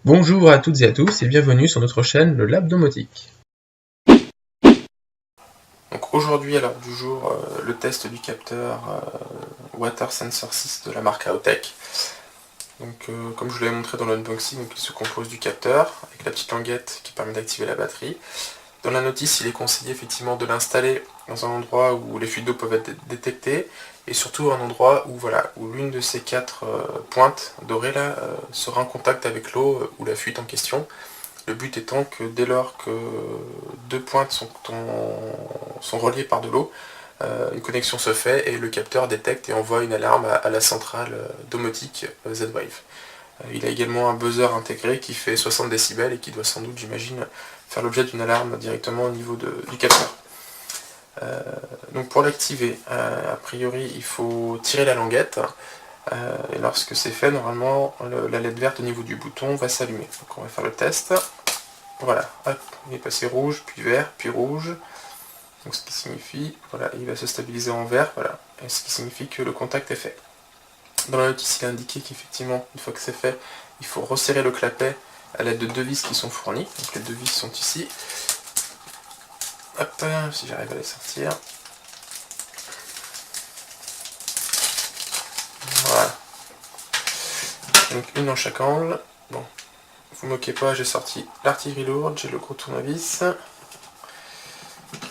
Bonjour à toutes et à tous et bienvenue sur notre chaîne le Lab Domotique. Donc aujourd'hui à l'heure du jour, le test du capteur Water Sensor 6 de la marque Aotech. Donc comme je vous l'avais montré dans l'unboxing, il se compose du capteur avec la petite languette qui permet d'activer la batterie. Dans la notice, il est conseillé effectivement de l'installer dans un endroit où les fuites d'eau peuvent être détectées et surtout un endroit où l'une de ces quatre pointes dorées là sera en contact avec l'eau ou la fuite en question. Le but étant que dès lors que deux pointes sont reliées par de l'eau, une connexion se fait et le capteur détecte et envoie une alarme à la centrale domotique Z-Wave. Il a également un buzzer intégré qui fait 60 décibels et qui doit sans doute, j'imagine, faire l'objet d'une alarme directement au niveau du capteur. Donc pour l'activer, a priori il faut tirer la languette. Et lorsque c'est fait, normalement la LED verte au niveau du bouton va s'allumer. Donc on va faire le test. Voilà, hop, il est passé rouge, puis vert, puis rouge. Donc ce qui signifie, voilà, il va se stabiliser en vert, voilà, et ce qui signifie que le contact est fait. Dans la notice, il est indiqué qu'effectivement, une fois que c'est fait, il faut resserrer le clapet à l'aide de deux vis qui sont fournies. Donc les deux vis sont ici. Hop, si j'arrive à les sortir. Voilà. Donc une dans chaque angle. Bon, vous moquez pas, j'ai sorti l'artillerie lourde, j'ai le gros tournevis.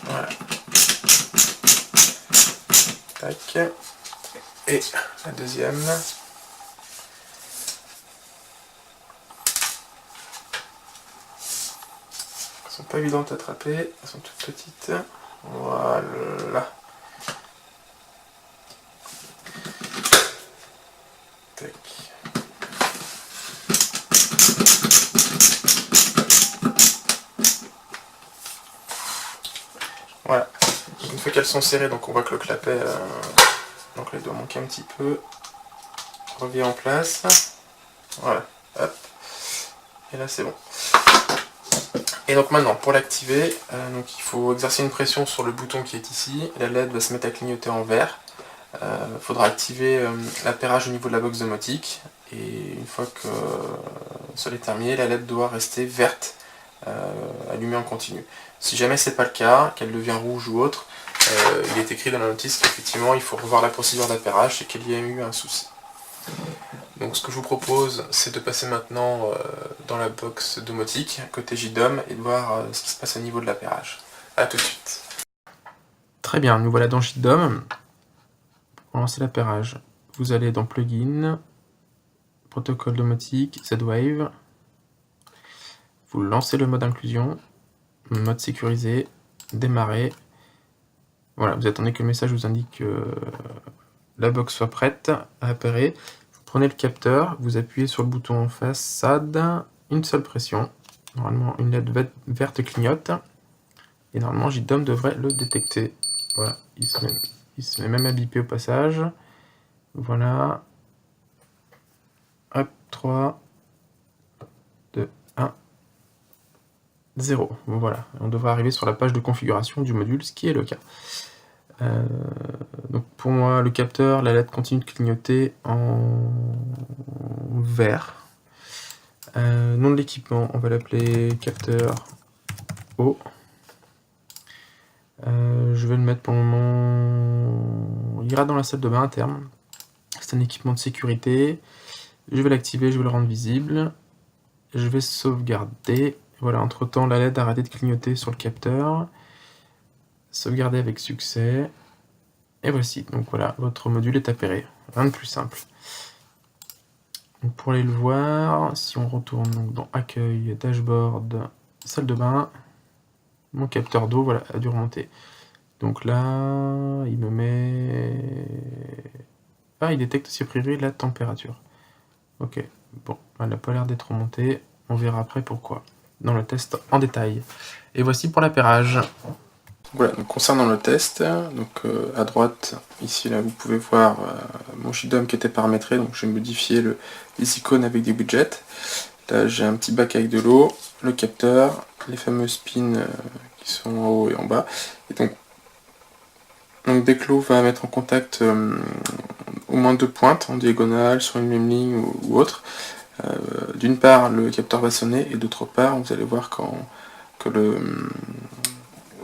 Voilà. Tac. Et la deuxième. Elles sont pas évidentes à attraper, elles sont toutes petites. Voilà. Tac. Voilà. Donc, une fois qu'elles sont serrées, donc on voit que le clapet, donc les doigts manquent un petit peu, revient en place. Voilà. Hop. Et là c'est bon. Et donc maintenant, pour l'activer, donc il faut exercer une pression sur le bouton qui est ici. La LED va se mettre à clignoter en vert. Il faudra activer l'appairage au niveau de la box domotique. Et une fois que cela est terminé, la LED doit rester verte, allumée en continu. Si jamais c'est pas le cas, qu'elle devient rouge ou autre, il est écrit dans la notice qu'effectivement il faut revoir la procédure d'appairage et qu'il y a eu un souci. Donc ce que je vous propose, c'est de passer maintenant dans la box domotique, côté JDOM, et de voir ce qui se passe au niveau de l'appairage. A tout de suite. Très bien, nous voilà dans JDOM. Pour lancer l'appairage, vous allez dans Plugin, Protocole domotique, Z-Wave. Vous lancez le mode inclusion, mode sécurisé, démarrer. Voilà, vous attendez que le message vous indique que la box soit prête à appairer. Prenez le capteur, vous appuyez sur le bouton en face, SAD, une seule pression. Normalement, une LED verte clignote. Et normalement, JDOM devrait le détecter. Voilà, il se met même à biper au passage. Voilà. Hop, 3, 2, 1, 0. Voilà, on devrait arriver sur la page de configuration du module, ce qui est le cas. Donc pour moi, le capteur, la LED continue de clignoter en vert. Nom de l'équipement, on va l'appeler capteur O. Je vais le mettre pour le moment. Il ira dans la salle de bain à terme. C'est un équipement de sécurité. Je vais l'activer, je vais le rendre visible. Je vais sauvegarder. Voilà, entre temps, la LED a arrêté de clignoter sur le capteur. Sauvegarder avec succès. Et voici, donc voilà, votre module est appairé. Rien de plus simple. Donc pour aller le voir, si on retourne donc dans Accueil, Dashboard, Salle de bain, mon capteur d'eau, voilà, a dû remonter. Donc là, il me met... Ah, il détecte aussi a priori la température. Ok, bon, elle n'a pas l'air d'être remontée. On verra après pourquoi, dans le test en détail. Et voici pour l'appairage. Voilà, donc concernant le test, donc à droite, ici là, vous pouvez voir mon JDOM qui était paramétré, donc j'ai modifié les icônes avec des widgets. Là j'ai un petit bac avec de l'eau, le capteur, les fameuses pins qui sont en haut et en bas. Et donc dès que l'eau va mettre en contact au moins deux pointes, en diagonale, sur une même ligne ou autre, d'une part le capteur va sonner et d'autre part vous allez voir que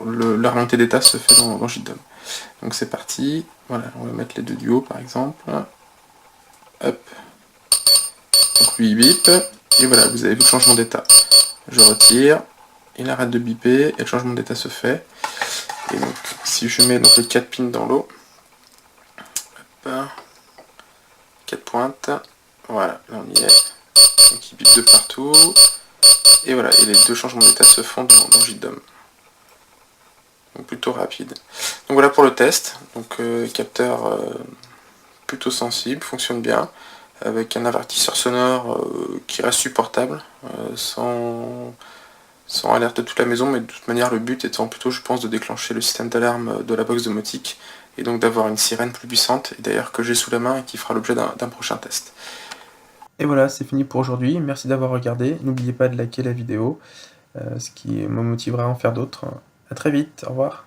la remontée d'état se fait dans JDOM. Donc c'est parti, voilà, on va mettre les deux duos par exemple. Hop. Donc lui il bip, et voilà, vous avez vu le changement d'état. Je retire, il arrête de biper, et le changement d'état se fait. Et donc si je mets donc les 4 pins dans l'eau, 4 pointes, voilà, là on y est, donc il bip de partout, et voilà, et les deux changements d'état se font dans JDOM. Donc plutôt rapide. Donc voilà pour le test, donc capteur plutôt sensible, fonctionne bien, avec un avertisseur sonore qui reste supportable, sans alerter toute la maison, mais de toute manière le but étant plutôt, je pense, de déclencher le système d'alarme de la box domotique, et donc d'avoir une sirène plus puissante, et d'ailleurs que j'ai sous la main et qui fera l'objet d'un prochain test. Et voilà, c'est fini pour aujourd'hui, merci d'avoir regardé, n'oubliez pas de liker la vidéo, ce qui me motivera à en faire d'autres. A très vite, au revoir.